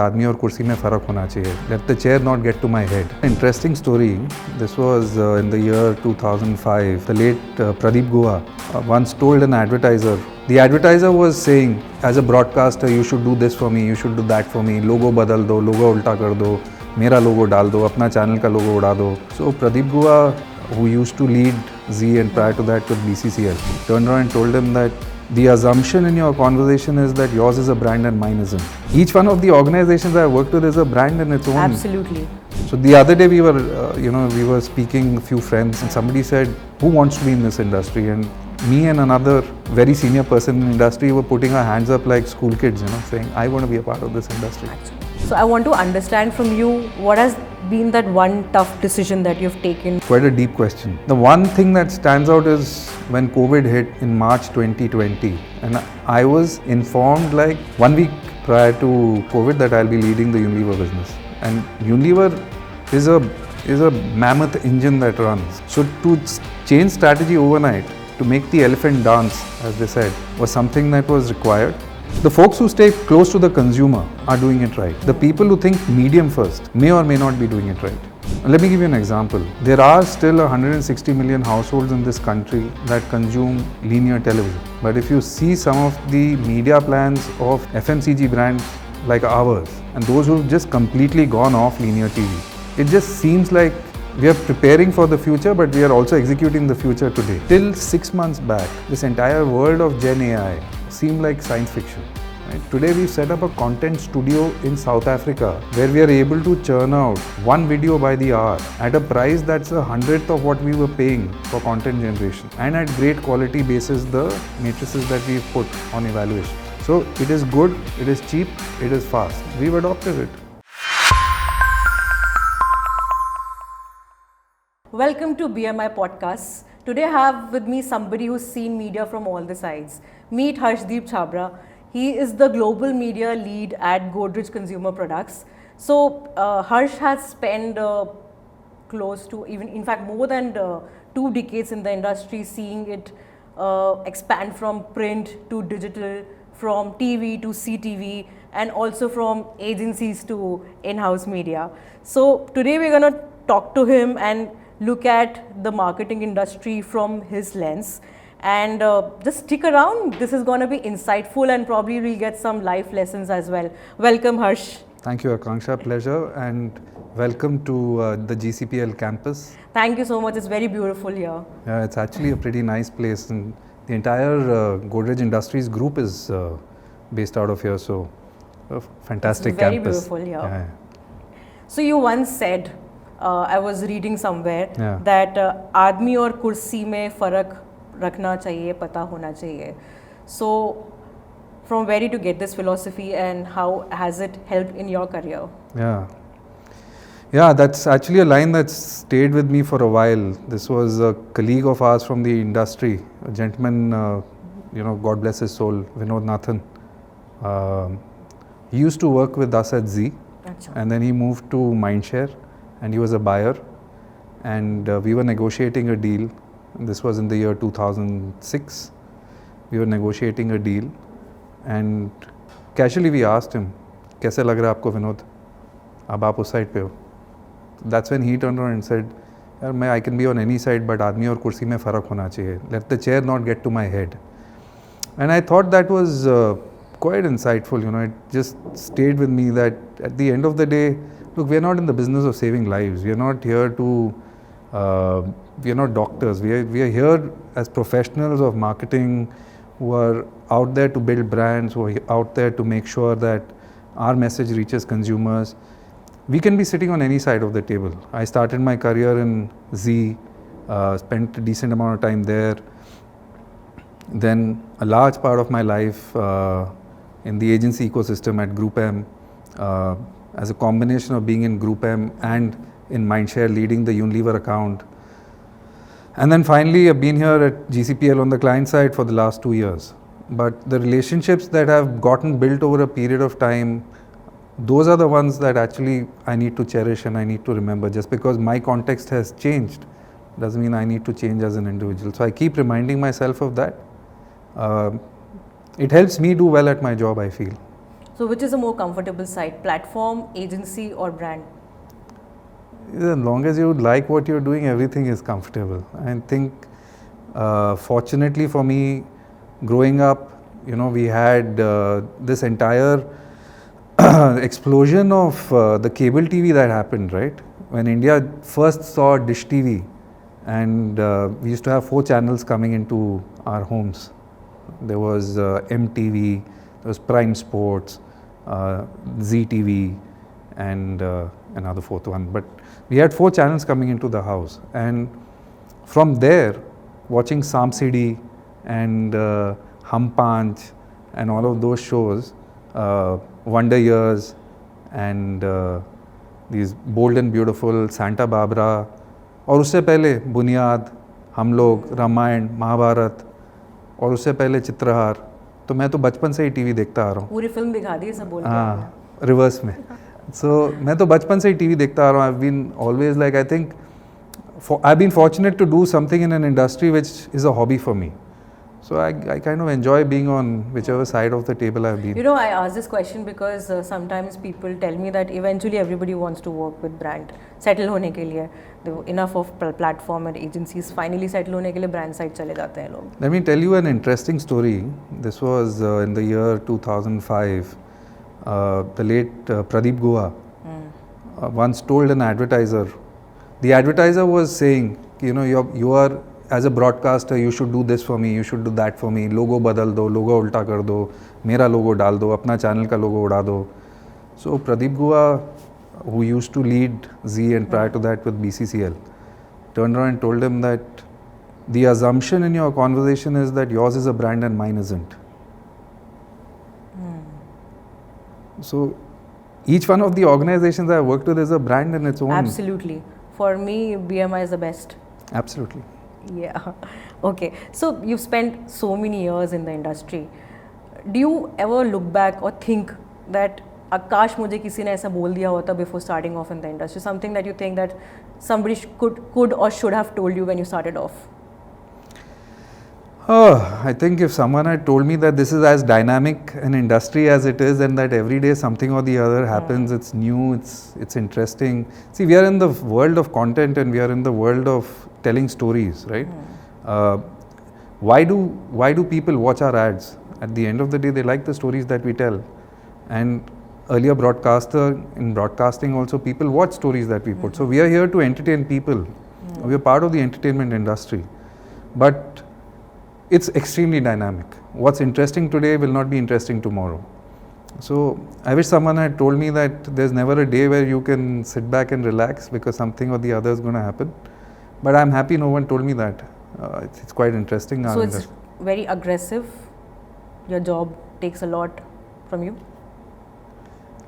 आदमी और कुर्सी में फ़र्क होना चाहिए. Let the chair not get to my head. Interesting story. This was in the year 2005. The late Pradeep Goa once told an advertiser. The advertiser was saying, as a broadcaster, you should do this for me, you should do that for me. Logo badal do, logo ulta kar do, mera logo dal do, apna channel ka logo uda do. So Pradeep Goa, who used to lead Z and prior to that with BCCL, turned around and told him that the assumption in your conversation is that yours is a brand and mine isn't. Each one of the organizations I worked with is a brand in its own. Absolutely. So the other day we were speaking, a few friends, and somebody said, who wants to be in this industry? And me and another very senior person in the industry were putting our hands up like school kids, saying, I want to be a part of this industry. So I want to understand from you, what has been that one tough decision that you've taken? Quite a deep question. The one thing that stands out is when COVID hit in March 2020, and I was informed like 1 week prior to COVID that I'll be leading the Unilever business. And Unilever is a mammoth engine that runs. So to change strategy overnight, to make the elephant dance, as they said, was something that was required. The folks who stay close to the consumer are doing it right. The people who think medium first may or may not be doing it right. Let me give you an example. There are still 160 million households in this country that consume linear television. But if you see some of the media plans of FMCG brands like ours, and those who've just completely gone off linear TV, it just seems like we are preparing for the future, but we are also executing the future today. Till 6 months back, this entire world of Gen AI seemed like science fiction. Right? Today we've set up a content studio in South Africa where we are able to churn out one video by the hour at a price that's 1/100th of what we were paying for content generation, and at great quality basis the matrices that we've put on evaluation. So it is good, it is cheap, it is fast. We've adopted it. Welcome to BMI Podcasts. Today I have with me somebody who's seen media from all the sides. Meet Harshdeep Chhabra. He is the global media lead at Godrej Consumer Products. So Harsh has spent close to, even in fact more than 2 decades in the industry, seeing it expand from print to digital, from TV to CTV, and also from agencies to in-house media. So today we're going to talk to him and look at the marketing industry from his lens. And just stick around, this is going to be insightful and probably we'll get some life lessons as well. Welcome, Harsh. Thank you, Akanksha. Pleasure, and welcome to the GCPL campus. Thank you so much. It's very beautiful here. Yeah, it's actually a pretty nice place, and the entire Godrej Industries group is based out of here, so a fantastic it's very campus. Very beautiful here. Yeah. So you once said, I was reading somewhere, that आदमी और कुर्सी में फ़र्क रखना चाहिए, पता होना चाहिए. So from where did you get this philosophy and how has it helped in your career? Yeah, that's actually a line that's stayed with me for a while. This was a colleague of ours from the industry, a gentleman, God bless his soul, Vinod Nathan. He used to work with us at Z, and then he moved to Mindshare, and he was a buyer, and we were negotiating a deal. This was in the year 2006. We were negotiating a deal, and casually we asked him, "कैसे लग रहा है आपको विनोद? अब आप उस side पे हो?" That's when he turned around and said, "यार I can be on any side, but आदमी और कुर्सी में फ़र्क होना चाहिए. Let the chair not get to my head." And I thought that was quite insightful. It just stayed with me that at the end of the day, look, we are not in the business of saving lives. We are not here to, we are not doctors. We are here as professionals of marketing who are out there to build brands, who are out there to make sure that our message reaches consumers. We can be sitting on any side of the table. I started my career in Z, spent a decent amount of time there. Then a large part of my life in the agency ecosystem at GroupM, as a combination of being in GroupM and in Mindshare leading the Unilever account. And then finally I've been here at GCPL on the client side for the last 2 years. But the relationships that have gotten built over a period of time, those are the ones that actually I need to cherish and I need to remember. Just because my context has changed doesn't mean I need to change as an individual. So I keep reminding myself of that. It helps me do well at my job, I feel. So which is a more comfortable site, platform, agency or brand? As long as you like what you're doing, everything is comfortable. I think fortunately for me, growing up, we had this entire explosion of the cable TV that happened, right? When India first saw Dish TV, and we used to have 4 channels coming into our homes. There was MTV, there was Prime Sports, ZTV, and another 4th one. But we had 4 channels coming into the house, and from there, watching Samsidi and Hum Panch and all of those shows, Wonder Years and these Bold and Beautiful, Santa Barbara, और उससे पहले बुनियाद, हम लोग, रामायण, महाभारत, और उससे पहले चित्रहार. तो मैं तो बचपन से ही टीवी देखता आ रहा हूँ. पूरी फिल्म दिखा दी सब बोल के. हाँ, रिवर्स में. So मैं तो बचपन से ही टीवी देखता आ रहा हूँ. I've been always like, I think I've been fortunate to do something in an industry which is a hobby for me. So I kind of enjoy being on whichever side of the table I've been. I ask this question because sometimes people tell me that eventually everybody wants to work with brand. Settle होने के लिए, enough of platform and agencies, finally settle होने के लिए brand side चले जाते हैं लोग. Let me tell you an interesting story. This was in the year 2005. The late Pradeep Guha once told an advertiser. The advertiser was saying, you are as a broadcaster, you should do this for me, you should do that for me. Logo badal do, logo ulta kar do, mera logo dal do, apna channel ka logo uda do. So Pradeep Guha, who used to lead Z and prior to that with BCCL, turned around and told him that the assumption in your conversation is that yours is a brand and mine isn't. So each one of the organizations I worked with is a brand in its own. Absolutely. For me, BMI is the best. Absolutely. Yeah. Okay. So you've spent so many years in the industry. Do you ever look back or think that Akash मुझे किसी ने ऐसा बोल दिया होता before starting off in the industry? Something that you think that somebody could or should have told you when you started off? I think if someone had told me that this is as dynamic an industry as it is, and that every day something or the other happens, it's new, it's interesting. See, we are in the world of content and we are in the world of telling stories, right? Why do people watch our ads? At the end of the day, they like the stories that we tell. And earlier in broadcasting also, people watch stories that we put. So we are here to entertain people. We are part of the entertainment industry. But it's extremely dynamic. What's interesting today will not be interesting tomorrow. So I wish someone had told me that there's never a day where you can sit back and relax because something or the other is going to happen. But I'm happy no one told me that. It's quite interesting. So it's very aggressive. Your job takes a lot from you.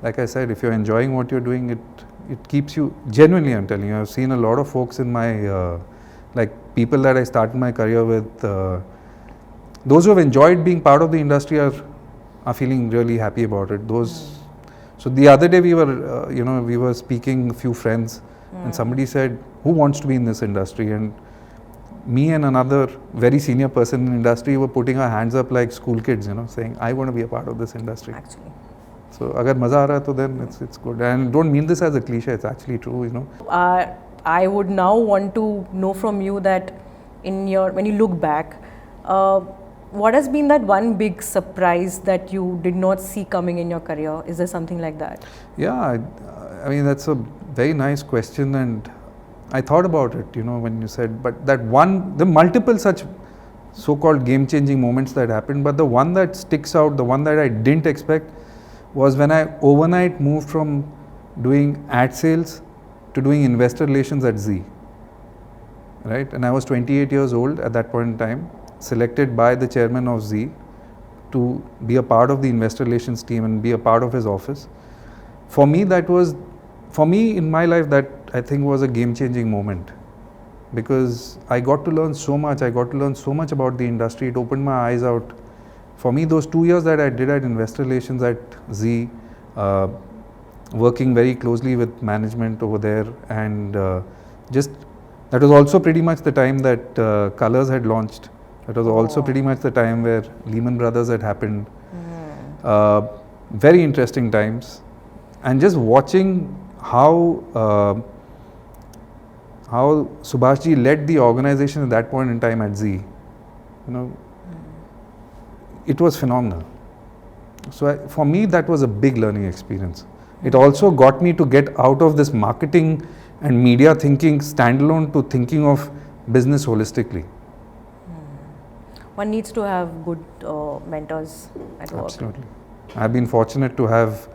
Like I said, if you're enjoying what you're doing, it keeps you, genuinely I'm telling you, I've seen a lot of folks in my, like people that I started my career with, those who have enjoyed being part of the industry are feeling really happy about it. So the other day we were speaking, a few friends, and somebody said, who wants to be in this industry? And me and another very senior person in the industry were putting our hands up like school kids, saying, I want to be a part of this industry. Actually. So agar maza aa raha, to then it's good. And don't mean this as a cliche, it's actually true, I would now want to know from you that when you look back, what has been that one big surprise that you did not see coming in your career? Is there something like that? Yeah, I mean, that's a very nice question, and I thought about it, when you said, but the multiple such so-called game-changing moments that happened, but the one that sticks out, the one that I didn't expect, was when I overnight moved from doing ad sales to doing investor relations at Z, right? And I was 28 years old at that point in time, selected by the chairman of Z to be a part of the investor relations team and be a part of his office. For me, in my life, that I think was a game-changing moment, because I got to learn so much. I got to learn so much about the industry. It opened my eyes out. For me, those 2 years that I did at investor relations at Z, working very closely with management over there, and that was also pretty much the time that Colors had launched. That was also pretty much the time where Lehman Brothers had happened. very interesting times, and just watching how Subhashji led the organization at that point in time at Z, it was phenomenal. So for me, that was a big learning experience. It also got me to get out of this marketing and media thinking standalone to thinking of business holistically. One needs to have good mentors at work. Absolutely. I've been fortunate to have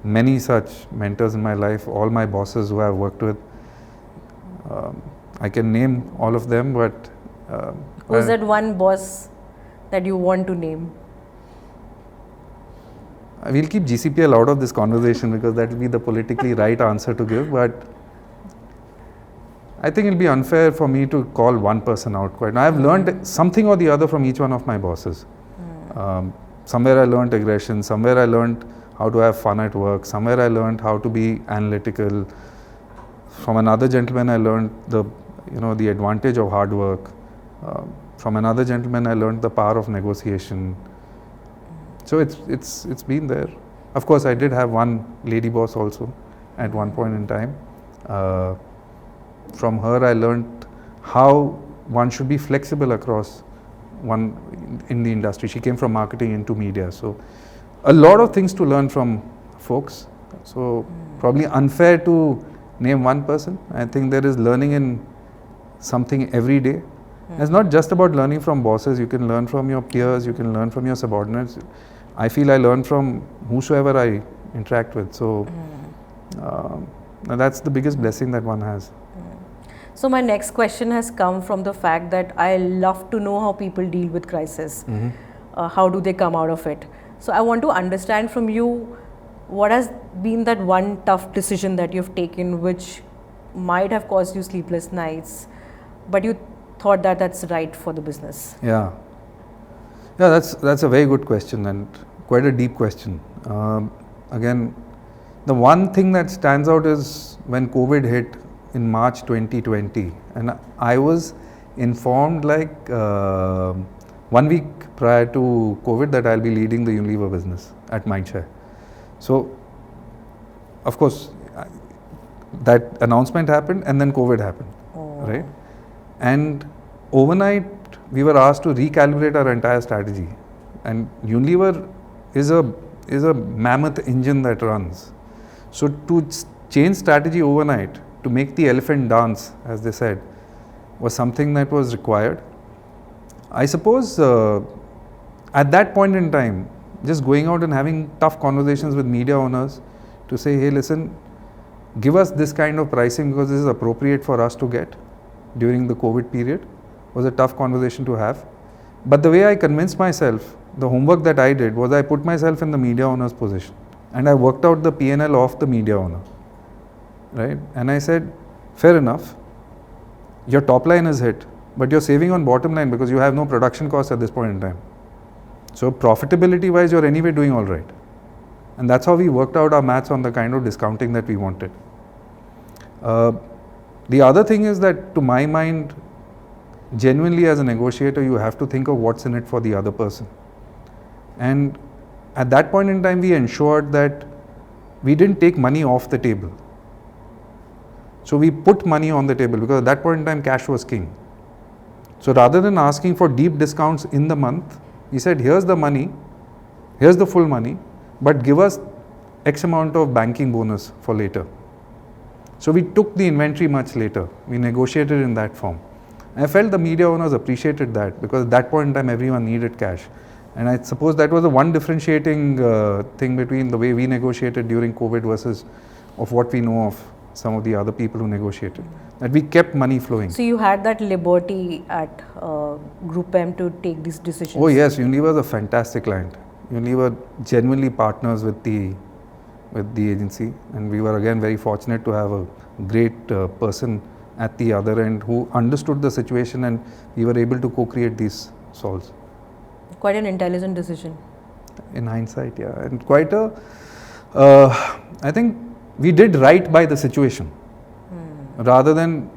many such mentors in my life, all my bosses who I've worked with. I can name all of them, but... Who's that one boss that you want to name? We'll keep GCPL out of this conversation because that will be the politically right answer to give, but I think it'll be unfair for me to call one person out quite. Now, I've learned something or the other from each one of my bosses. Somewhere I learned aggression, somewhere I learned how to have fun at work, somewhere I learned how to be analytical. From another gentleman I learned the advantage of hard work. From another gentleman I learned the power of negotiation. So it's been there. Of course, I did have one lady boss also at one point in time. From her, I learned how one should be flexible across one in the industry. She came from marketing into media, so a lot of things to learn from folks. So probably unfair to name one person. I think there is learning in something every day. It's not just about learning from bosses. You can learn from your peers. You can learn from your subordinates. I feel I learn from whosoever I interact with. So that's the biggest blessing that one has. So my next question has come from the fact that I love to know how people deal with crisis. How do they come out of it? So I want to understand from you, what has been that one tough decision that you've taken which might have caused you sleepless nights, but you thought that that's right for the business? Yeah, that's a very good question and quite a deep question. Again, the one thing that stands out is when COVID hit in March 2020, and I was informed like 1 week prior to COVID that I'll be leading the Unilever business at Mindshare. So, of course, that announcement happened and then COVID happened, right? And overnight, we were asked to recalibrate our entire strategy. And Unilever is a mammoth engine that runs. So to change strategy overnight, to make the elephant dance, as they said, was something that was required. I suppose at that point in time, just going out and having tough conversations with media owners to say, hey, listen, give us this kind of pricing because this is appropriate for us to get during the COVID period, was a tough conversation to have. But the way I convinced myself, the homework that I did was I put myself in the media owner's position and I worked out the P&L of the media owner, right? And I said, fair enough, your top line is hit, but you're saving on bottom line because you have no production costs at this point in time. So profitability wise, you're anyway doing all right. And that's how we worked out our maths on the kind of discounting that we wanted. The other thing is that, to my mind, genuinely as a negotiator, you have to think of what's in it for the other person. And at that point in time, we ensured that we didn't take money off the table. So we put money on the table because at that point in time, cash was king. So rather than asking for deep discounts in the month, we said, here's the money, here's the full money, but give us X amount of banking bonus for later. So we took the inventory much later. We negotiated in that form. I felt the media owners appreciated that because at that point in time, everyone needed cash. And I suppose that was the one differentiating thing between the way we negotiated during COVID versus of what we know of some of the other people who negotiated. That we kept money flowing. So you had that liberty at GroupM to take these decisions? Oh yes, Unilever is a fantastic client. Unilever genuinely partners with the agency, and we were again very fortunate to have a great person at the other end who understood the situation, and we were able to co-create these solves. Quite an intelligent decision. In hindsight, yeah, and quite a, I think we did right by the situation, rather than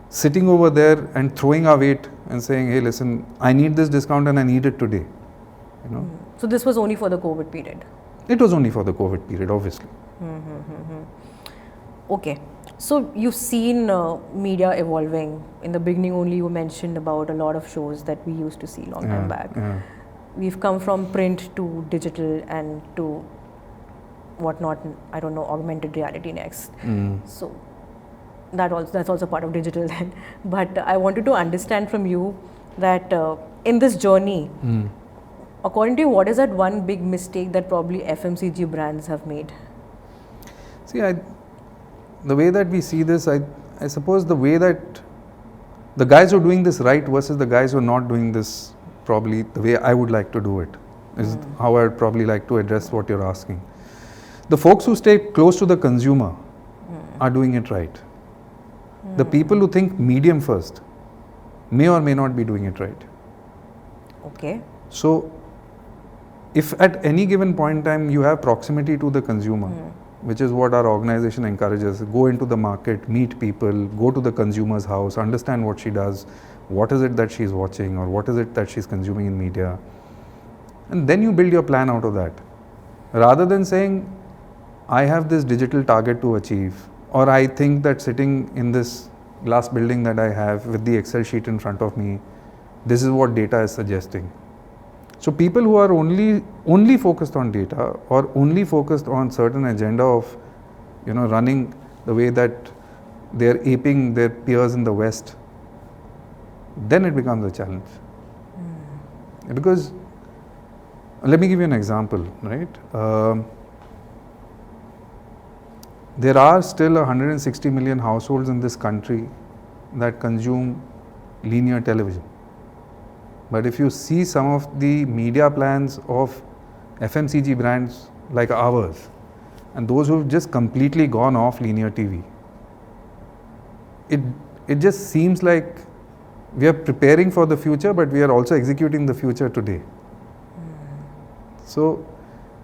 sitting over there and throwing our weight and saying, hey listen, I need this discount and I need it today, you know. So this was only for the COVID period? It was only for the COVID period, obviously. Okay. So you've seen media evolving. In the beginning only you mentioned about a lot of shows that we used to see long time back. Yeah. We've come from print to digital and to whatnot, I don't know, augmented reality next. So that's also part of digital then. But I wanted to understand from you that in this journey, according to you, what is that one big mistake that probably FMCG brands have made? See, the way that we see this, I suppose the way that the guys who are doing this right versus the guys who are not doing this probably the way I would like to do it is how I'd probably like to address what you're asking. The folks who stay close to the consumer are doing it right. The people who think medium first may or may not be doing it right. Okay. So, if at any given point in time you have proximity to the consumer, which is what our organization encourages, go into the market, meet people, go to the consumer's house, understand what she does, what is it that she's watching or what is it that she's consuming in media, and then you build your plan out of that. Rather than saying, I have this digital target to achieve, or I think that sitting in this glass building that I have with the Excel sheet in front of me, this is what data is suggesting. So people who are only focused on data or only focused on certain agenda of, running the way that they are aping their peers in the West, then it becomes a challenge. Because, let me give you an example, right? There are still 160 million households in this country that consume linear television. But if you see some of the media plans of FMCG brands like ours, and those who've just completely gone off linear TV, it just seems like we are preparing for the future, but we are also executing the future today. So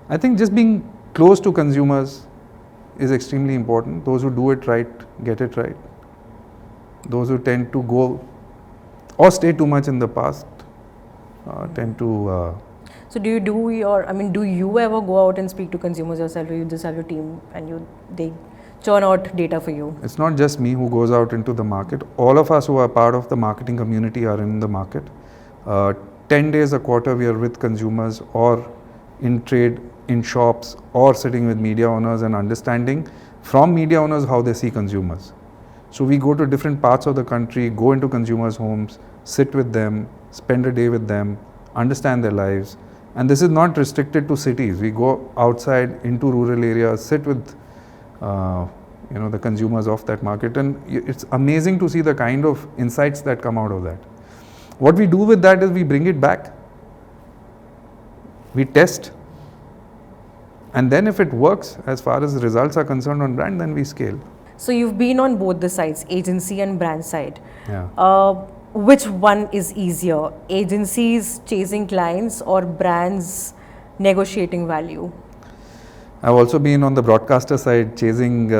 I think just being close to consumers is extremely important. Those who do it right, get it right. Those who tend to go or stay too much in the past tend to... So do you ever go out and speak to consumers yourself, or you just have your team and they churn out data for you? It's not just me who goes out into the market. All of us who are part of the marketing community are in the market. 10 days a quarter we are with consumers or in trade, in shops, or sitting with media owners and understanding from media owners how they see consumers. So we go to different parts of the country, go into consumers' homes, sit with them, spend a day with them, understand their lives. And this is not restricted to cities. We go outside into rural areas, sit with the consumers of that market, and it's amazing to see the kind of insights that come out of that. What we do with that is we bring it back, we test, and then if it works as far as the results are concerned on brand, then we scale. So you've been on both the sides, agency and brand side. Yeah. Which one is easier, agencies chasing clients or brands negotiating value? I've also been on the broadcaster side chasing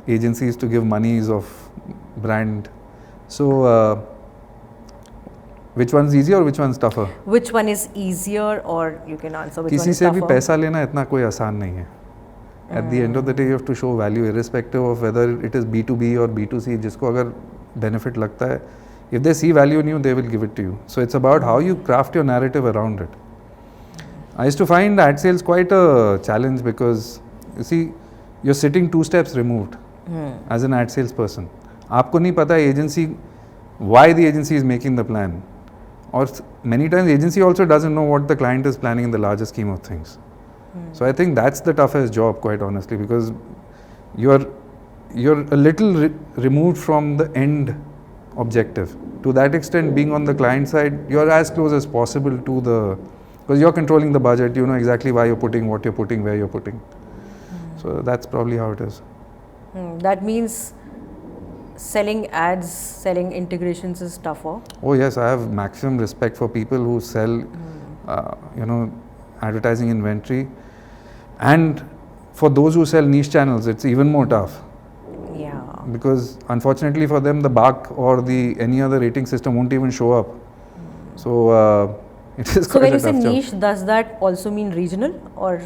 agencies to give monies of brand. So which one's easier or which one's tougher? Which one is easier, or you can answer which one किसी is से tougher? भी पैसा लेना इतना कोई आसान नहीं है. At the end of the day, you have to show value irrespective of whether it is B2B or B2C. जिसको अगर benefit लगता है, if they see value in you, they will give it to you. So it's about how you craft your narrative around it. I used to find ad sales quite a challenge because, you see, you're sitting 2 steps removed as an ad sales person. आपको नहीं पता agency, why the agency is making the plan. Or many times agency also doesn't know what the client is planning in the larger scheme of things. So I think that's the toughest job, quite honestly, because you're a little removed from the end objective. To that extent, being on the client side, you're as close as possible to because you're controlling the budget, you know exactly why you're putting, what you're putting, where you're putting. So that's probably how it is. That means selling ads, selling integrations is tougher? Oh yes, I have maximum respect for people who sell, advertising inventory. And for those who sell niche channels, it's even more tough. Yeah. Because unfortunately for them, the BARC or any other rating system won't even show up. So, It is So quite when a you say tough job. niche, does that also mean regional or?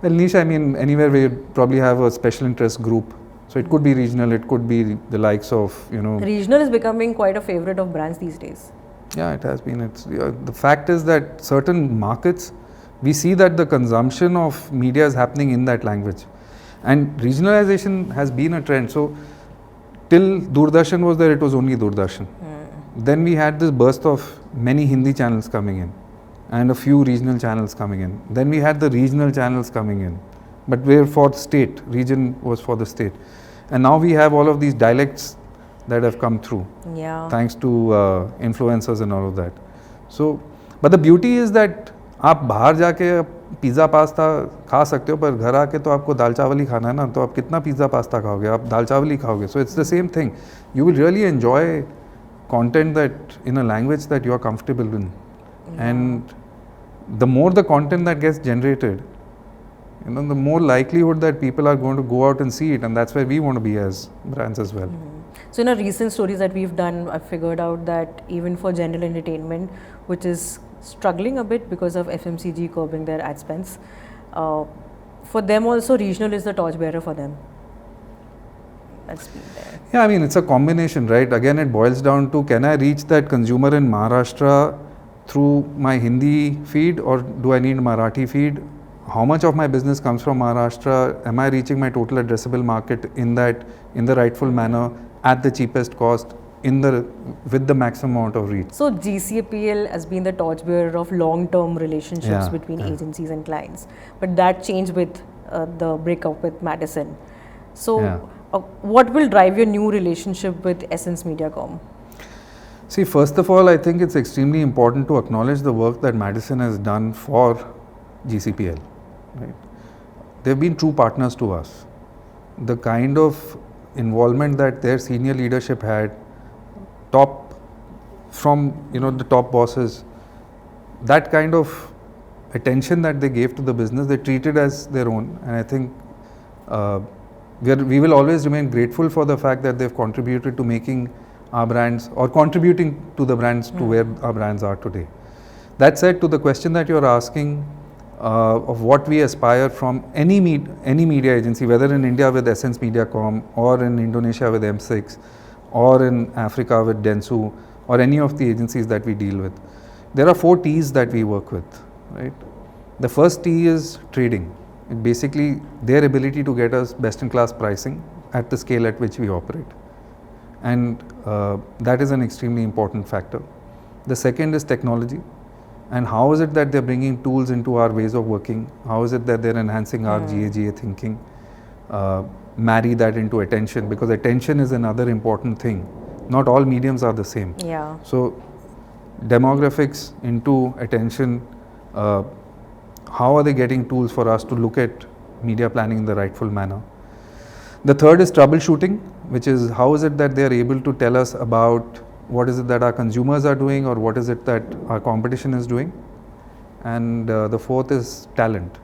Well, niche, I mean anywhere where you probably have a special interest group. So it could be regional, it could be the likes of, Regional is becoming quite a favorite of brands these days. Yeah, it has been. The fact is that certain markets, we see that the consumption of media is happening in that language. And regionalization has been a trend. So till Doordarshan was there, it was only Doordarshan. Then we had this burst of many Hindi channels coming in and a few regional channels coming in. Then we had the regional channels coming in, but were for state, region was for the state. And now we have all of these dialects that have come through, thanks to influencers and all of that. So, but the beauty is that आप बाहर जाके pizza pasta खा सकते हो, पर घर आके तो आपको दाल चावल ही खाना है ना, तो आप कितना पिज़्ज़ा पास्ता खाओगे, आप दाल चावल ही खाओगे. So it's the same thing. You will really enjoy content that in a language that you are comfortable in, and the more the content that gets generated, the more likelihood that people are going to go out and see it, and that's where we want to be as brands as well. So in our recent stories that we've done, I've figured out that even for general entertainment, which is struggling a bit because of FMCG curbing their ad spends, for them also regional is the torchbearer for them. That's been there. Yeah, I mean, it's a combination, right? Again, it boils down to, can I reach that consumer in Maharashtra through my Hindi feed, or do I need Marathi feed? How much of my business comes from Maharashtra? Am I reaching my total addressable market in the rightful manner, at the cheapest cost, with the maximum amount of reach? So GCPL has been the torchbearer of long-term relationships between agencies and clients, but that changed with the breakup with Madison. So what will drive your new relationship with Essence Mediacom? See, first of all, I think it's extremely important to acknowledge the work that Madison has done for GCPL. Right? They've been true partners to us. The kind of involvement that their senior leadership had, from the top bosses, that kind of attention that they gave to the business, they treated as their own. And I think we will always remain grateful for the fact that they've contributed to making our brands, or contributing to the brands to where our brands are today. That said, to the question that you're asking, of what we aspire from any media agency, whether in India with Essence Mediacom, or in Indonesia with M6, or in Africa with Dentsu, or any of the agencies that we deal with, there are 4 T's that we work with, right? The first T is trading. Basically, their ability to get us best-in-class pricing at the scale at which we operate, and that is an extremely important factor. The second is technology. And how is it that they're bringing tools into our ways of working? How is it that they're enhancing our GAGA thinking? Marry that into attention, because attention is another important thing. Not all mediums are the same. Yeah. So demographics into attention, how are they getting tools for us to look at media planning in the rightful manner? The third is troubleshooting, which is how is it that they are able to tell us about what is it that our consumers are doing, or what is it that our competition is doing. And the fourth is talent.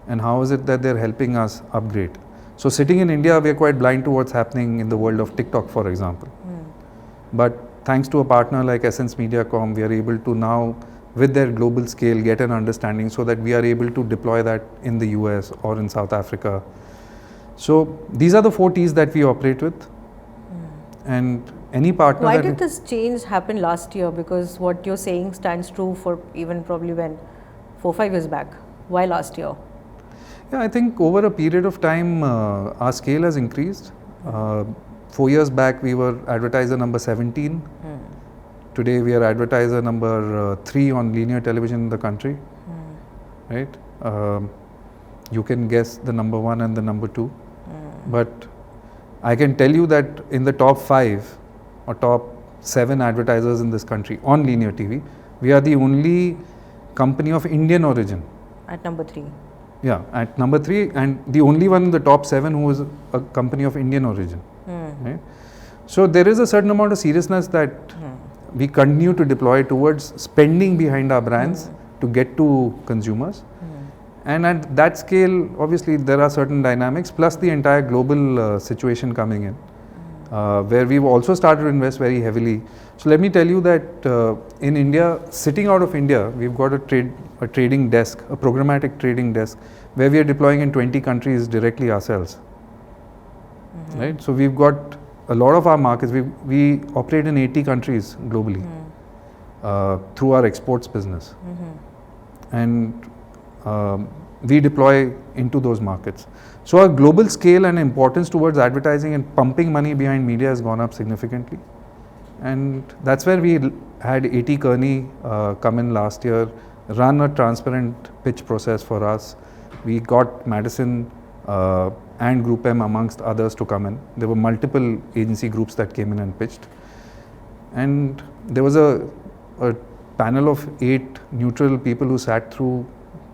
And how is it that they're helping us upgrade. So sitting in India, we are quite blind to what's happening in the world of TikTok, for example. But thanks to a partner like Essence Mediacom, we are able to now, with their global scale, get an understanding so that we are able to deploy that in the US or in South Africa. So these are the 4 T's that we operate with. And any partner. Why did this change happen last year? Because what you're saying stands true for even probably 4-5 years back. Why last year? Yeah, I think over a period of time, our scale has increased. 4 years back, we were advertiser number 17. Today, we are advertiser number 3 on linear television in the country. Right? You can guess the number 1 and the number 2. But I can tell you that in the top 5 or top 7 advertisers in this country on linear TV, we are the only company of Indian origin. At number 3. Yeah, at number 3, and the only one in the top 7 who is a company of Indian origin. Right? So there is a certain amount of seriousness that we continue to deploy towards spending behind our brands to get to consumers. And at that scale, obviously, there are certain dynamics, plus the entire global situation coming in. where we've also started to invest very heavily. So let me tell you that in India, sitting out of India, we've got a trading desk, a programmatic trading desk, where we are deploying in 20 countries directly ourselves. Right? So we've got a lot of our markets. We operate in 80 countries globally through our exports business, and we deploy into those markets. So our global scale and importance towards advertising and pumping money behind media has gone up significantly. And that's where we had A.T. Kearney come in last year, run a transparent pitch process for us. We got Madison and GroupM amongst others to come in. There were multiple agency groups that came in and pitched. And there was a panel of 8 neutral people who sat through,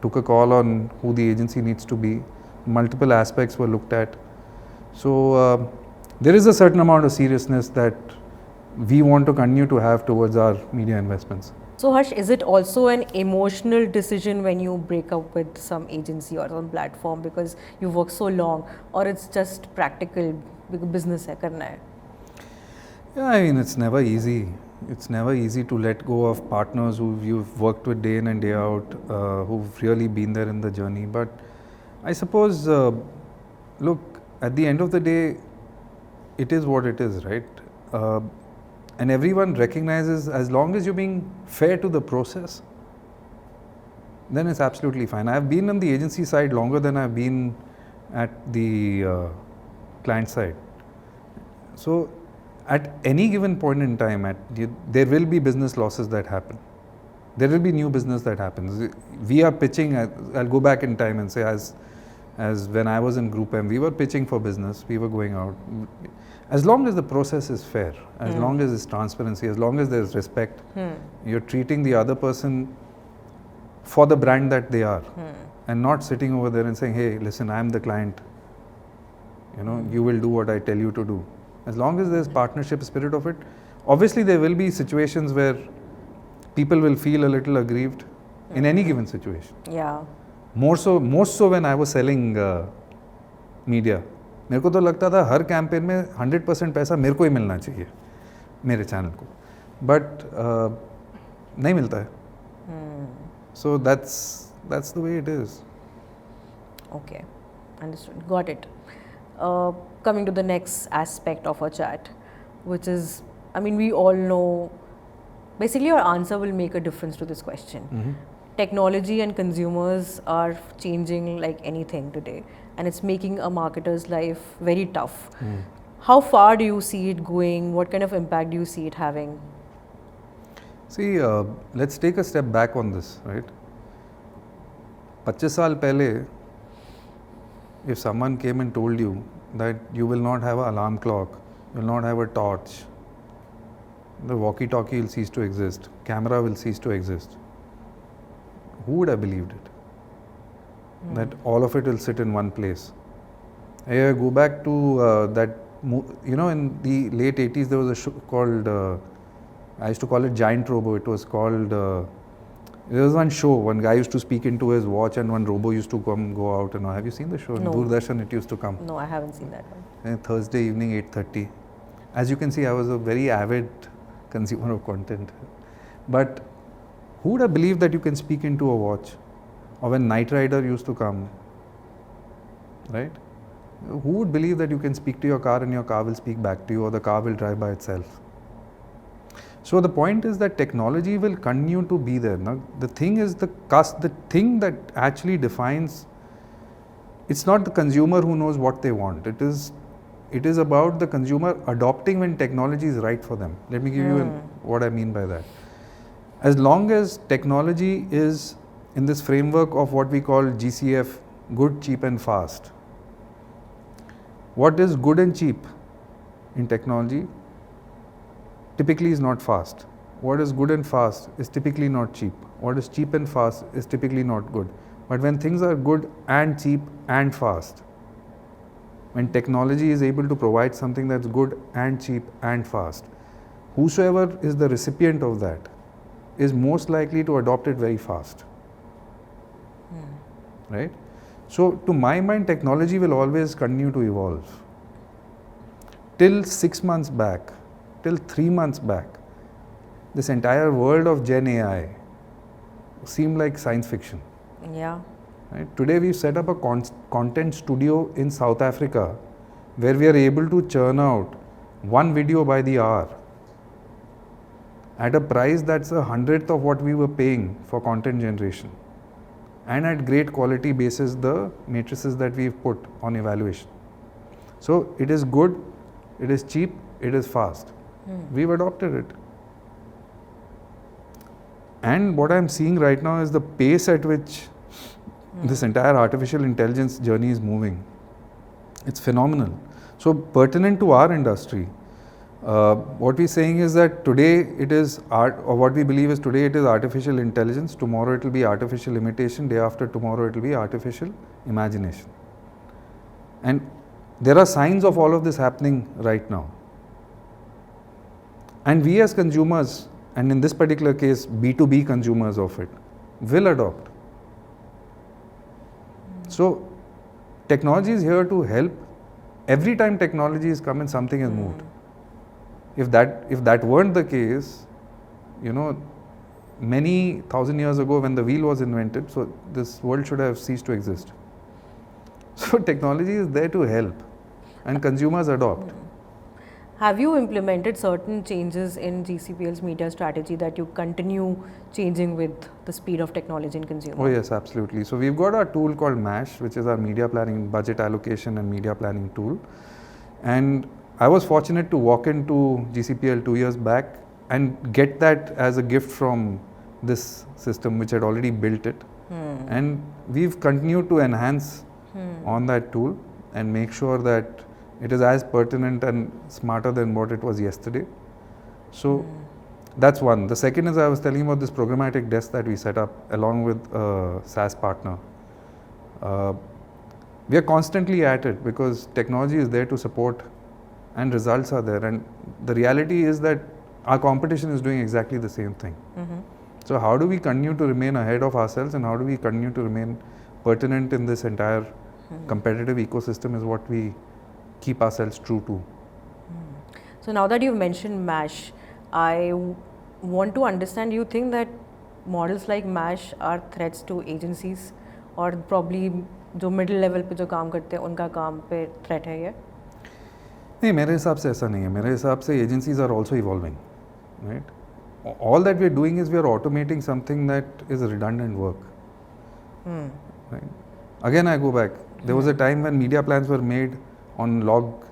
took a call on who the agency needs to be. Multiple aspects were looked at. So there is a certain amount of seriousness that we want to continue to have towards our media investments. So Harsh, is it also an emotional decision when you break up with some agency or some platform because you work so long, or it's just practical because business hai, karna hai? Yeah, I mean, it's never easy. It's never easy to let go of partners who you've worked with day in and day out, who've really been there in the journey. But I suppose, look, at the end of the day, it is what it is, right? And everyone recognizes, as long as you're being fair to the process, then it's absolutely fine. I've been on the agency side longer than I've been at the client side. So at any given point in time, there will be business losses that happen. There will be new business that happens. We are pitching, I'll go back in time and say, as when I was in GroupM, we were pitching for business, we were going out. As long as the process is fair, as long as there's transparency, as long as there's respect, you're treating the other person for the brand that they are, and not sitting over there and saying, hey, listen, I'm the client, you will do what I tell you to do. As long as there's partnership spirit of it, obviously there will be situations where people will feel a little aggrieved in any given situation. Yeah. More so when I was selling media. मेरे को तो लगता था her campaign में 100% पैसा मेरे को ही मिलना चाहिए मेरे चैनल को, बट नहीं मिलता है. So that's the way it is. Okay, understood. Got it. Coming to the next aspect of our chat, which is, I mean, we all know, basically your answer will make a difference to this question. Technology and consumers are changing like anything today, and it's making a marketer's life very tough. How far do you see it going? What kind of impact do you see it having? See, let's take a step back on this, right? 25 साल पहले, if someone came and told you that you will not have an alarm clock, you will not have a torch, the walkie-talkie will cease to exist, camera will cease to exist, who would have believed it? That all of it will sit in one place. I go back to that, in the late 80s there was a show called, I used to call it Giant Robo. It was called, there was one show, one guy used to speak into his watch and one robo used to go out. And have you seen the show? No. In Doordarshan it used to come. No, I haven't seen that one. Thursday evening 8:30. As you can see, I was a very avid consumer of content. But who would have believed that you can speak into a watch? Or when Knight Rider used to come, right? Who would believe that you can speak to your car and your car will speak back to you, or the car will drive by itself? So the point is that technology will continue to be there. Now, the thing is, the thing that actually defines, it's not the consumer who knows what they want. It is about the consumer adopting when technology is right for them. Let me give you what I mean by that. As long as technology is in this framework of what we call GCF, good, cheap and fast. What is good and cheap in technology typically is not fast. What is good and fast is typically not cheap. What is cheap and fast is typically not good. But when things are good and cheap and fast, when technology is able to provide something that's good and cheap and fast, whosoever is the recipient of that is most likely to adopt it very fast. Right? So, to my mind, technology will always continue to evolve. till 6 months back, till 3 months back, this entire world of Gen AI seemed like science fiction. Yeah. Right? Today we've set up a content studio in South Africa where we are able to churn out one video by the hour at a price that's 100th of what we were paying for content generation, and at great quality basis the matrices that we've put on evaluation. So it is good, it is cheap, it is fast. We've adopted it. And what I'm seeing right now is the pace at which this entire artificial intelligence journey is moving. It's phenomenal. So pertinent to our industry, what we're saying is that today it is art, or what we believe is today it is artificial intelligence, tomorrow it will be artificial imitation, day after tomorrow it will be artificial imagination. And there are signs of all of this happening right now. And we as consumers, and in this particular case B2B consumers of it, will adopt. So technology is here to help. Every time technology is come in, something has moved. If that weren't the case, many thousand years ago when the wheel was invented, so this world should have ceased to exist. So technology is there to help, and consumers adopt. Have you implemented certain changes in GCPL's media strategy that you continue changing with the speed of technology in consumer? Oh yes, absolutely. So we've got our tool called MASH, which is our media planning, budget allocation and media planning tool. And I was fortunate to walk into GCPL 2 years back and get that as a gift from this system which had already built it. And we've continued to enhance on that tool and make sure that it is as pertinent and smarter than what it was yesterday. So that's one. The second is, I was telling about this programmatic desk that we set up along with a SaaS partner. We are constantly at it because technology is there to support and results are there. And the reality is that our competition is doing exactly the same thing. So how do we continue to remain ahead of ourselves, and how do we continue to remain pertinent in this entire competitive ecosystem is what we keep ourselves true to. So now that you've mentioned MASH, I want to understand, do you think that models like MASH are threats to agencies, or probably जो middle level पे जो काम करते हैं उनका काम पे threat है ये? नहीं, मेरे हिसाब से ऐसा नहीं है. मेरे हिसाब से agencies are also evolving, right? All that we are doing is we are automating something that is redundant work. Right? Again, I go back. There was a time when media plans were made on log,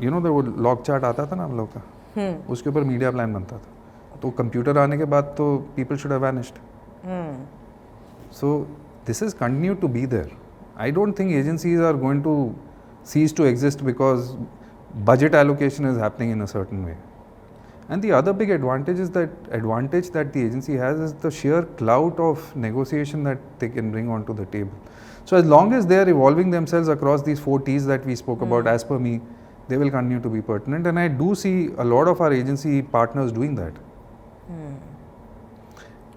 there was log chart आता था ना हम लोग का, उसके ऊपर media plan बनता था. तो computer आने के बाद तो people should have vanished. So this is continued to be there. I don't think agencies are going to cease to exist because budget allocation is happening in a certain way. And the other big advantage that the agency has is the sheer clout of negotiation that they can bring onto the table. So as long as they are evolving themselves across these 4 T's that we spoke about, as per me, they will continue to be pertinent. And I do see a lot of our agency partners doing that.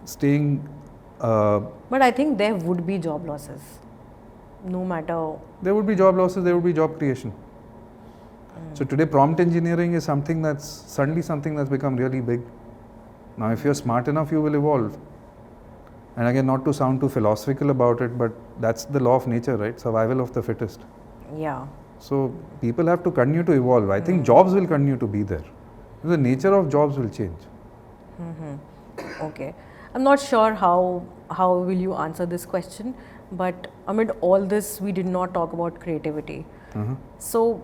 Staying... but I think there would be job losses, no matter... There would be job losses, there would be job creation. So today prompt engineering is something that's become really big. Now if you're smart enough, you will evolve. And again, not to sound too philosophical about it, but that's the law of nature, right? Survival of the fittest. Yeah. So people have to continue to evolve. I think jobs will continue to be there. The nature of jobs will change. Okay. I'm not sure how will you answer this question, but amid all this, we did not talk about creativity. So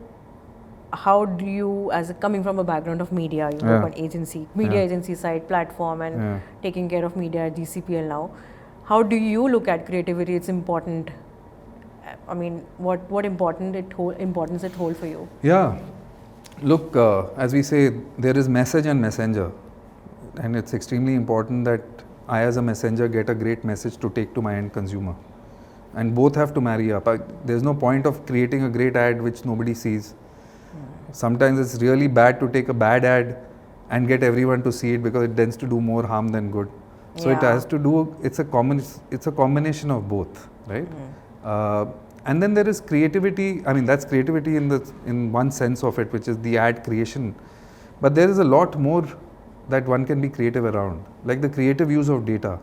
how do you, coming from a background of media, you work on media agency side, platform, and taking care of media at GCPL now, how do you look at creativity? It's important. I mean, what importance it hold for you? Yeah. Look, as we say, there is message and messenger. And it's extremely important that I as a messenger get a great message to take to my end consumer. And both have to marry up. There's no point of creating a great ad which nobody sees. Sometimes it's really bad to take a bad ad and get everyone to see it because it tends to do more harm than good. So it has to do, it's a combination of both, right? And then there is creativity. I mean, that's creativity in one sense of it, which is the ad creation. But there is a lot more that one can be creative around, like the creative use of data.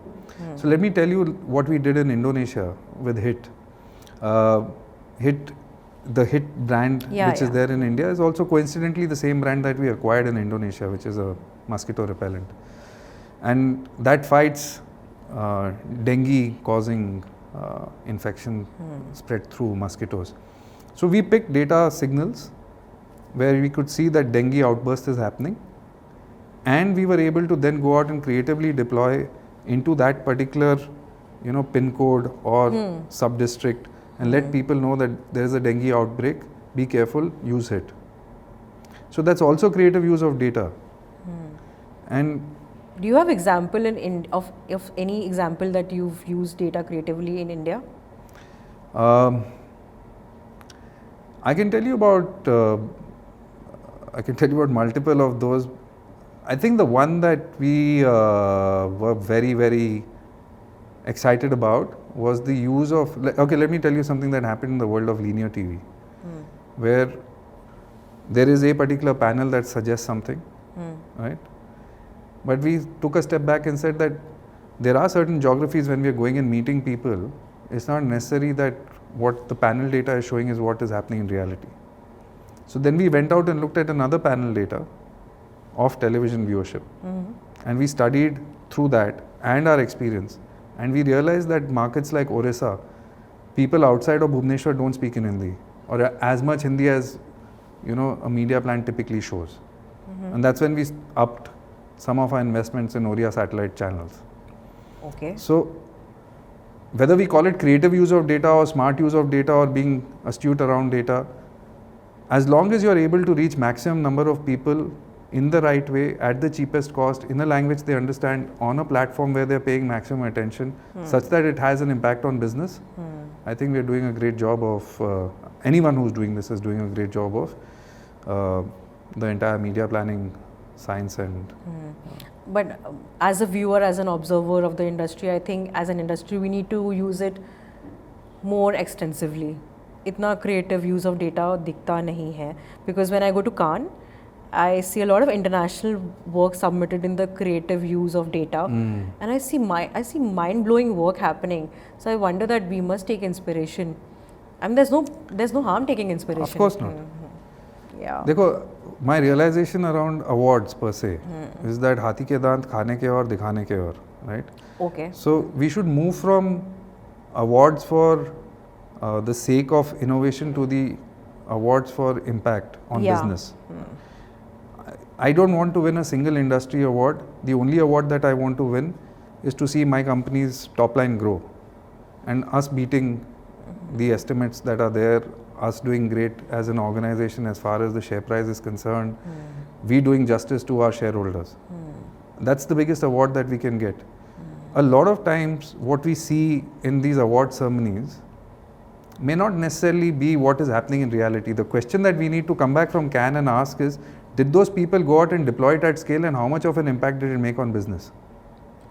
So let me tell you what we did in Indonesia with HIT. The HIT brand, which is there in India, is also coincidentally the same brand that we acquired in Indonesia, which is a mosquito repellent. And that fights dengue causing infection spread through mosquitoes. So we picked data signals where we could see that dengue outburst is happening, and we were able to then go out and creatively deploy into that particular pin code or sub-district and let people know that there is a dengue outbreak, be careful, use HIT. So that's also creative use of data. And do you have example of any example that you've used data creatively in India? I can tell you about multiple of those. I think the one that we were very, very excited about was the use of, okay, let me tell you something that happened in the world of linear TV, where there is a particular panel that suggests something, right? But we took a step back and said that there are certain geographies when we are going and meeting people, it's not necessary that what the panel data is showing is what is happening in reality. So then we went out and looked at another panel data of television viewership, and we studied through that and our experience, and we realized that markets like Orissa, people outside of Bhubaneswar don't speak in Hindi or as much Hindi as a media plant typically shows, and that's when we upped some of our investments in Oriya satellite channels. Okay. So whether we call it creative use of data or smart use of data or being astute around data, as long as you are able to reach maximum number of people in the right way, at the cheapest cost, in a language they understand, on a platform where they're paying maximum attention, such that it has an impact on business, I think we're doing a great job of, anyone who's doing this is doing a great job of the entire media planning science and... But as a viewer, as an observer of the industry, I think as an industry we need to use it more extensively. Itna creative use of data dikhta nahi hai, because when I go to Cannes, I see a lot of international work submitted in the creative use of data, and I see mind-blowing work happening. So I wonder that we must take inspiration. I mean, there's no harm taking inspiration. Of course not. Yeah. Dekho, my realization around awards per se is that hathi ke dant khane ke aur dikhane ke aur, right? Okay. So we should move from awards for the sake of innovation to the awards for impact on business. I don't want to win a single industry award. The only award that I want to win is to see my company's top line grow and us beating the estimates that are there, us doing great as an organization as far as the share price is concerned, we doing justice to our shareholders. That's the biggest award that we can get. A lot of times what we see in these award ceremonies may not necessarily be what is happening in reality. The question that we need to come back from Cannes and ask is, did those people go out and deploy it at scale, and how much of an impact did it make on business?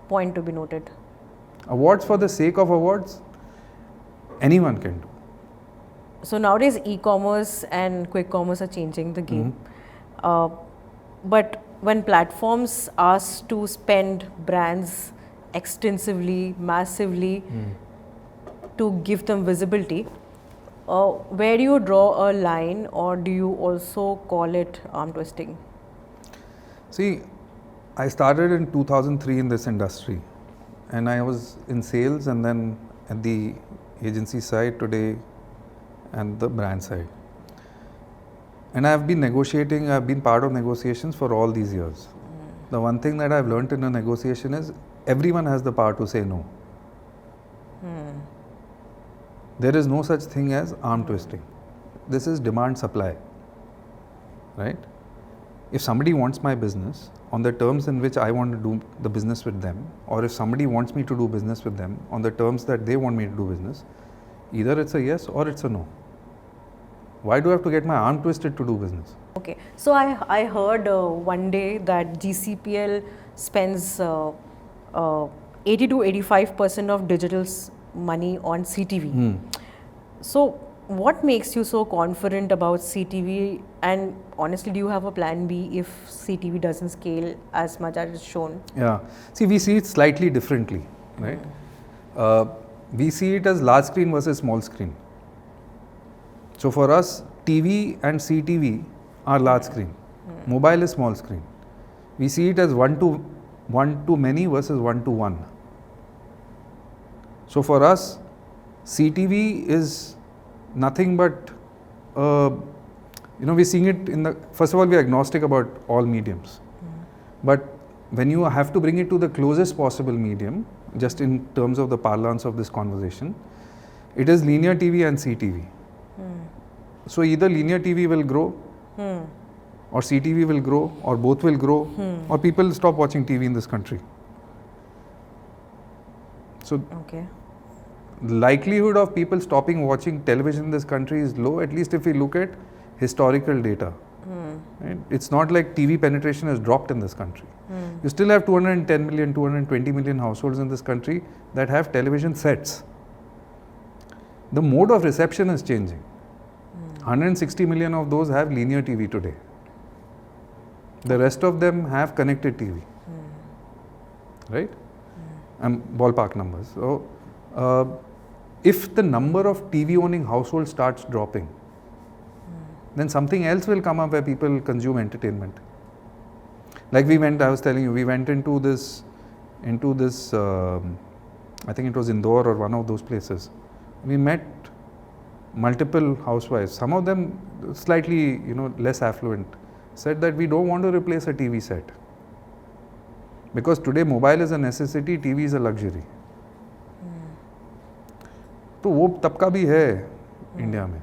Point to be noted. Awards for the sake of awards, anyone can do. So nowadays e-commerce and quick commerce are changing the game. But when platforms ask to spend brands extensively, massively to give them visibility, where do you draw a line, or do you also call it arm twisting? See, I started in 2003 in this industry, and I was in sales and then at the agency side today and the brand side. And I've been negotiating, I've been part of negotiations for all these years. The one thing that I've learned in a negotiation is everyone has the power to say no. There is no such thing as arm twisting. This is demand supply, right? If somebody wants my business on the terms in which I want to do the business with them, or if somebody wants me to do business with them on the terms that they want me to do business, either it's a yes or it's a no. Why do I have to get my arm twisted to do business? Okay, so I heard one day that GCPL spends 80 to 85% of digital money on CTV. So, what makes you so confident about CTV? And honestly, do you have a plan B if CTV doesn't scale as much as it's shown? Yeah. See, we see it slightly differently, right? We see it as large screen versus small screen. So for us, TV and CTV are large screen. Mobile is small screen. We see it as one to many versus 1-to-1. So for us, CTV is nothing but, we're seeing it in the, first of all, we're agnostic about all mediums. But when you have to bring it to the closest possible medium, just in terms of the parlance of this conversation, it is linear TV and CTV. So either linear TV will grow, or CTV will grow, or both will grow, or people stop watching TV in this country. So the likelihood of people stopping watching television in this country is low, at least if we look at historical data. Right? It's not like TV penetration has dropped in this country. You still have 210 million, 220 million households in this country that have television sets. The mode of reception is changing. 160 million of those have linear TV today. The rest of them have connected TV. Right? Ballpark numbers. So, if the number of TV owning households starts dropping, then something else will come up where people consume entertainment. Like I was telling you, we went into this, I think it was Indore or one of those places. We met multiple housewives, some of them slightly, less affluent, said that we don't want to replace a TV set. Because today mobile is a necessity, TV is a luxury. तो वो तबका भी है India में.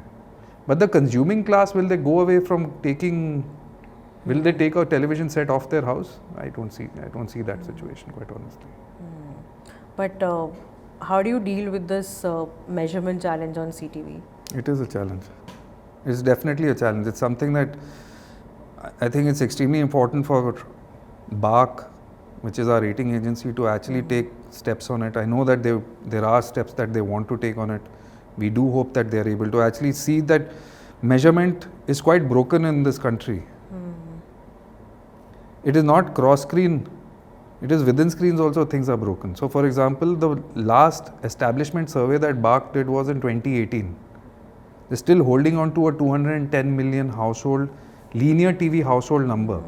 But the consuming class, will they go away from will they take a television set off their house? I don't see that situation, quite honestly. But how do you deal with this measurement challenge on CTV? It is a challenge. It's definitely a challenge. It's something that I think it's extremely important for BARC, which is our rating agency, to actually take steps on it. I know that there are steps that they want to take on it. We do hope that they are able to actually see that measurement is quite broken in this country. It is not cross screen, it is within screens also things are broken. So for example, the last establishment survey that BARC did was in 2018. They're still holding on to a 210 million household, linear TV household number.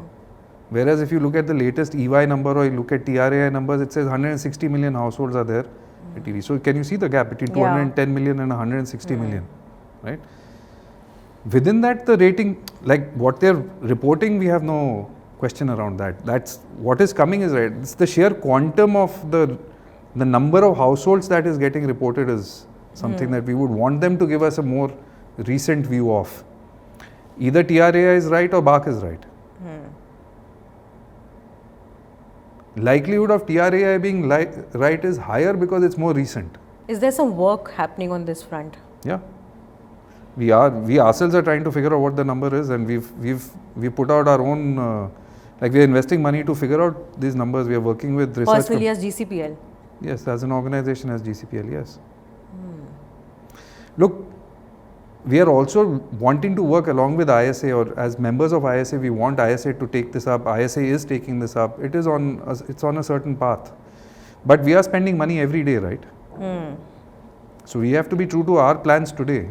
Whereas if you look at the latest EY number or you look at TRAI numbers, it says 160 million households are there at TV. So can you see the gap between 210 million and 160 million, right? Within that, the rating, like what they're reporting, we have no question around that. That's what is coming is right. It's the sheer quantum of the number of households that is getting reported is something that we would want them to give us a more recent view of. Either TRAI is right or BARC is right. Likelihood of TRAI being right is higher because it's more recent. Is there some work happening on this front? Yeah. We ourselves are trying to figure out what the number is, and we've put out our own, we're investing money to figure out these numbers. We are working with research. Personally as GCPL? Yes, as an organization as GCPL, yes. Look, we are also wanting to work along with ISA, or as members of ISA, we want ISA to take this up. ISA is taking this up. It's on a certain path. But we are spending money every day, right? So we have to be true to our plans today.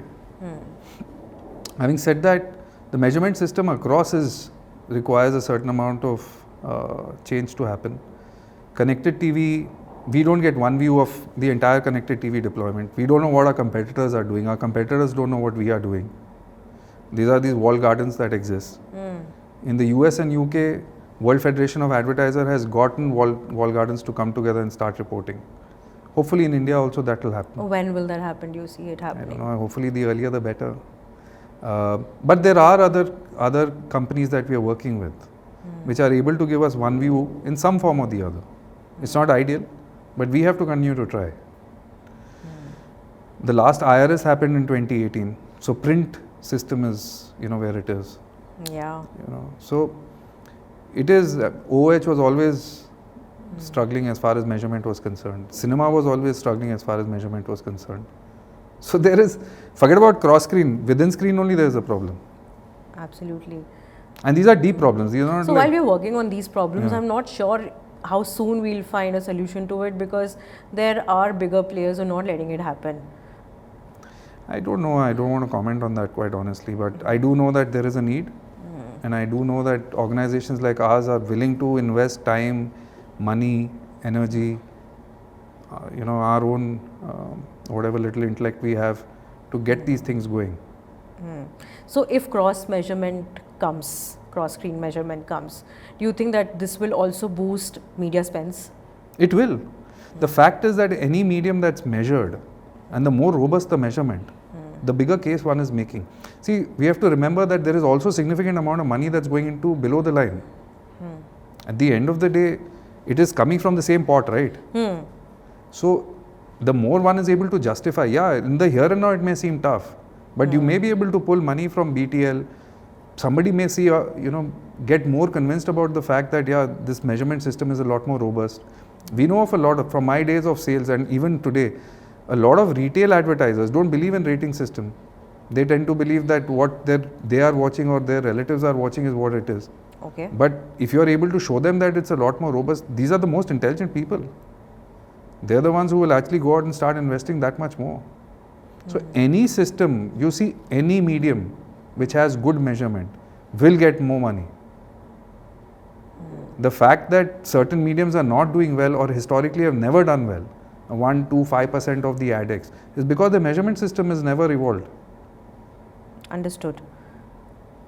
Having said that, the measurement system across requires a certain amount of change to happen. Connected TV, we don't get one view of the entire connected TV deployment. We don't know what our competitors are doing. Our competitors don't know what we are doing. These are these walled gardens that exist. In the US and UK, World Federation of Advertisers has gotten walled gardens to come together and start reporting. Hopefully in India also that will happen. When will that happen? Do you see it happening? I don't know. Hopefully the earlier the better. But there are other companies that we are working with, which are able to give us one view in some form or the other. It's not ideal, but we have to continue to try. The last IRS happened in 2018, so print system is where it is. Yeah. So it is. OOH was always struggling as far as measurement was concerned. Cinema was always struggling as far as measurement was concerned. So there is, forget about cross screen, within screen only there is a problem. Absolutely. And these are deep problems. These are not So like, while we're working on these problems, Yeah. I'm not sure how soon we'll find a solution to it, because there are bigger players who are not letting it happen. I don't know, I don't want to comment on that quite honestly, but I do know that there is a need. And I do know that organizations like ours are willing to invest time, money, energy, our own, whatever little intellect we have to get these things going. So if cross-screen measurement comes, do you think that this will also boost media spends? It will. The fact is that any medium that's measured, and the more robust the measurement, the bigger case one is making. See, we have to remember that there is also significant amount of money that's going into below the line. At the end of the day, it is coming from the same pot, right? So, the more one is able to justify, in the here and now it may seem tough, but you may be able to pull money from BTL. Somebody may see, get more convinced about the fact that, this measurement system is a lot more robust. We know of a lot from my days of sales, and even today, a lot of retail advertisers don't believe in rating system. They tend to believe that what they are watching or their relatives are watching is what it is. Okay. But if you are able to show them that it's a lot more robust, these are the most intelligent people. They're the ones who will actually go out and start investing that much more. So any system, you see any medium which has good measurement will get more money. The fact that certain mediums are not doing well or historically have never done well, 1, 2, 5% of the ADEX, is because the measurement system is never evolved. Understood.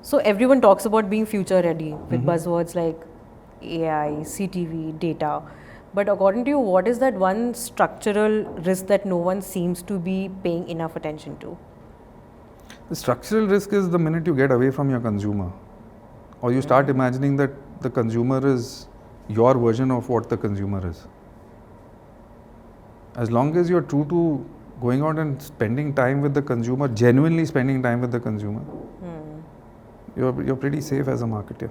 So everyone talks about being future ready with buzzwords like AI, CTV, data. But according to you, what is that one structural risk that no one seems to be paying enough attention to? The structural risk is the minute you get away from your consumer, or you start imagining that the consumer is your version of what the consumer is. As long as you're true to going out and spending time with the consumer, genuinely spending time with the consumer, you're pretty safe as a marketer.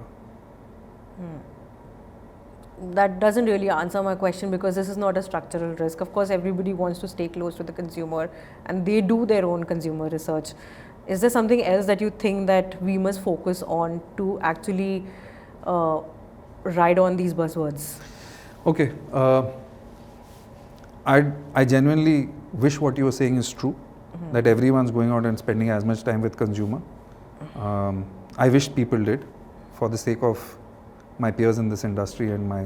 That doesn't really answer my question, because this is not a structural risk. Of course, everybody wants to stay close to the consumer and they do their own consumer research. Is there something else that you think that we must focus on to actually ride on these buzzwords? Okay. I genuinely wish what you were saying is true, that everyone's going out and spending as much time with consumer. I wish people did, for the sake of my peers in this industry and my,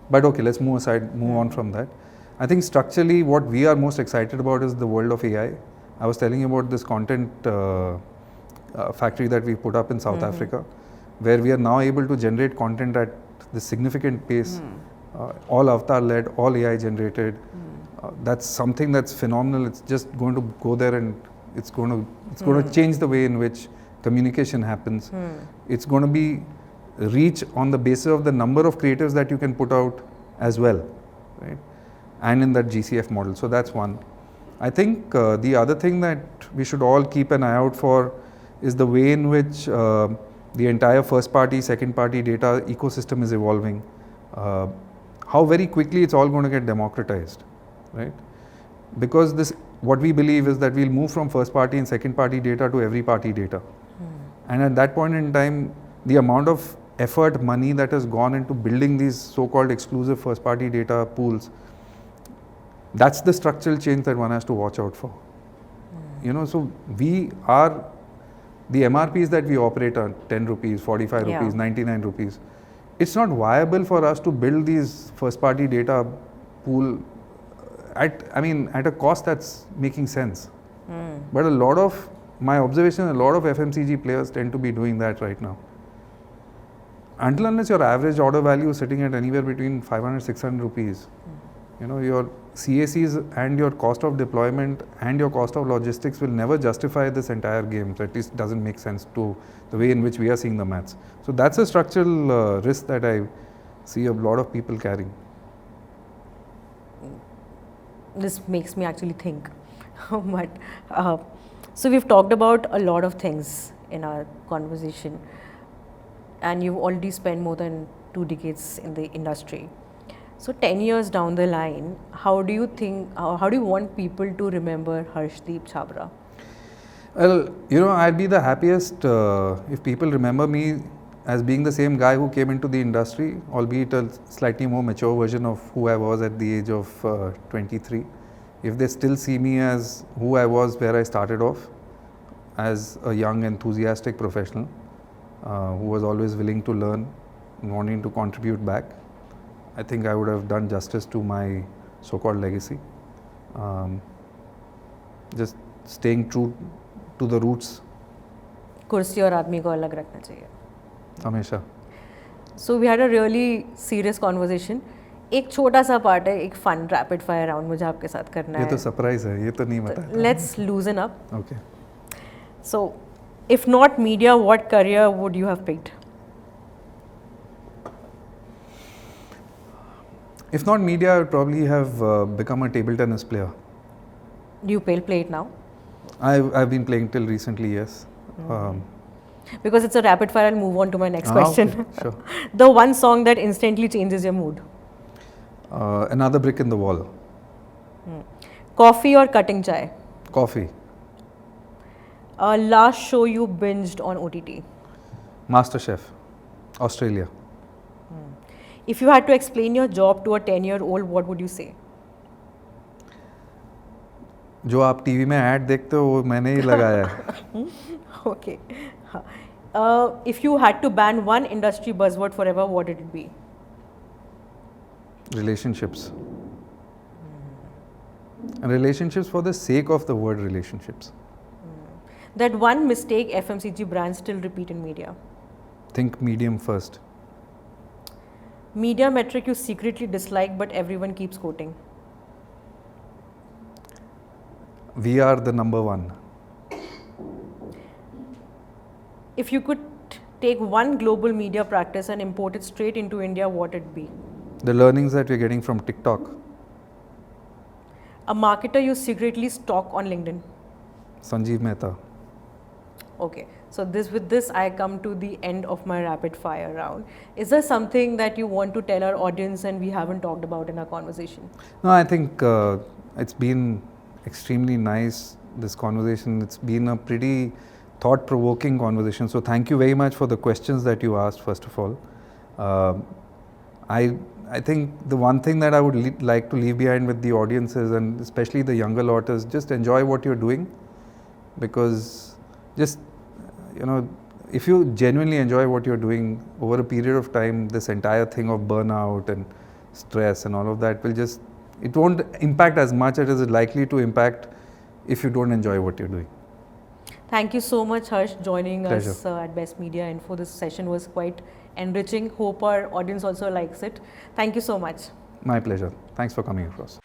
but okay, let's move on from that. I think structurally what we are most excited about is the world of AI. I was telling you about this content factory that we put up in South Africa, where we are now able to generate content at the significant pace, all avatar led, all AI generated. That's something that's phenomenal. It's just going to go there and it's going to change the way in which communication happens. It's going to be reach on the basis of the number of creatives that you can put out as well, right? And in that GCF model. So that's one. I think the other thing that we should all keep an eye out for is the way in which the entire first party, second party data ecosystem is evolving. How very quickly it's all going to get democratized, right? Because what we believe is that we'll move from first party and second party data to every party data. And at that point in time, the amount of effort, money that has gone into building these so-called exclusive first party data pools, that's the structural change that one has to watch out for. So we are, the MRPs that we operate on 10 rupees, 45 rupees, 99 rupees. It's not viable for us to build these first party data pool at a cost that's making sense. But my observation, a lot of FMCG players tend to be doing that right now. Until unless your average order value is sitting at anywhere between 500, 600 rupees, your CACs and your cost of deployment and your cost of logistics will never justify this entire game. So at least doesn't make sense to the way in which we are seeing the maths. So that's a structural risk that I see a lot of people carrying. This makes me actually think. But so we've talked about a lot of things in our conversation, and you've already spent more than 2 decades in the industry. So 10 years down the line, how do you think, how do you want people to remember Harshdeep Chhabra? Well, I'd be the happiest if people remember me as being the same guy who came into the industry, albeit a slightly more mature version of who I was at the age of 23. If they still see me as who I was where I started off, as a young, enthusiastic professional who was always willing to learn and wanting to contribute back, I think I would have done justice to my so-called legacy. Just staying true to the roots. कुर्सी और आदमी को अलग रखना चाहिए. हमेशा. So we had a really serious conversation. एक छोटा सा पार्ट है, एक फन रैपिड फायर राउंड मुझे आपके साथ करना है. ये तो सरप्राइज है, ये तो नहीं बताया. Let's loosen up. Okay. So, if not media, what career would you have picked? If not media, I would probably have become a table tennis player. Do you play it now? I've been playing till recently, yes. Because it's a rapid fire, I'll move on to my next question. Okay, sure. The one song that instantly changes your mood? Another brick in the wall. Coffee or cutting chai? Coffee. Last show you binged on OTT? MasterChef, Australia. If you had to explain your job to a 10-year-old, what would you say? जो आप TV में add देखते हो वो मैंने ही लगाया है. Okay. If you had to ban one industry buzzword forever, what would it be? Relationships. And relationships for the sake of the word relationships. That one mistake FMCG brands still repeat in media? Think medium first. Media metric you secretly dislike but everyone keeps quoting? We are the number one. If you could take one global media practice and import it straight into India, what would it be? The learnings that we're getting from TikTok. A marketer you secretly stalk on LinkedIn? Sanjeev Mehta. Okay, so with this I come to the end of my rapid fire round. Is there something that you want to tell our audience and we haven't talked about in our conversation? No, I think it's been extremely nice, this conversation. It's been a pretty thought-provoking conversation. So thank you very much for the questions that you asked, first of all. I think the one thing that I would like to leave behind with the audiences, and especially the younger lot, is just enjoy what you're doing. Because just, if you genuinely enjoy what you're doing, over a period of time, this entire thing of burnout and stress and all of that it won't impact as much as it is likely to impact if you don't enjoy what you're doing. Thank you so much, Harsh, joining Pleasure. us at Best Media Info. This session was quite enriching. Hope our audience also likes it. Thank you so much. My pleasure. Thanks for coming across.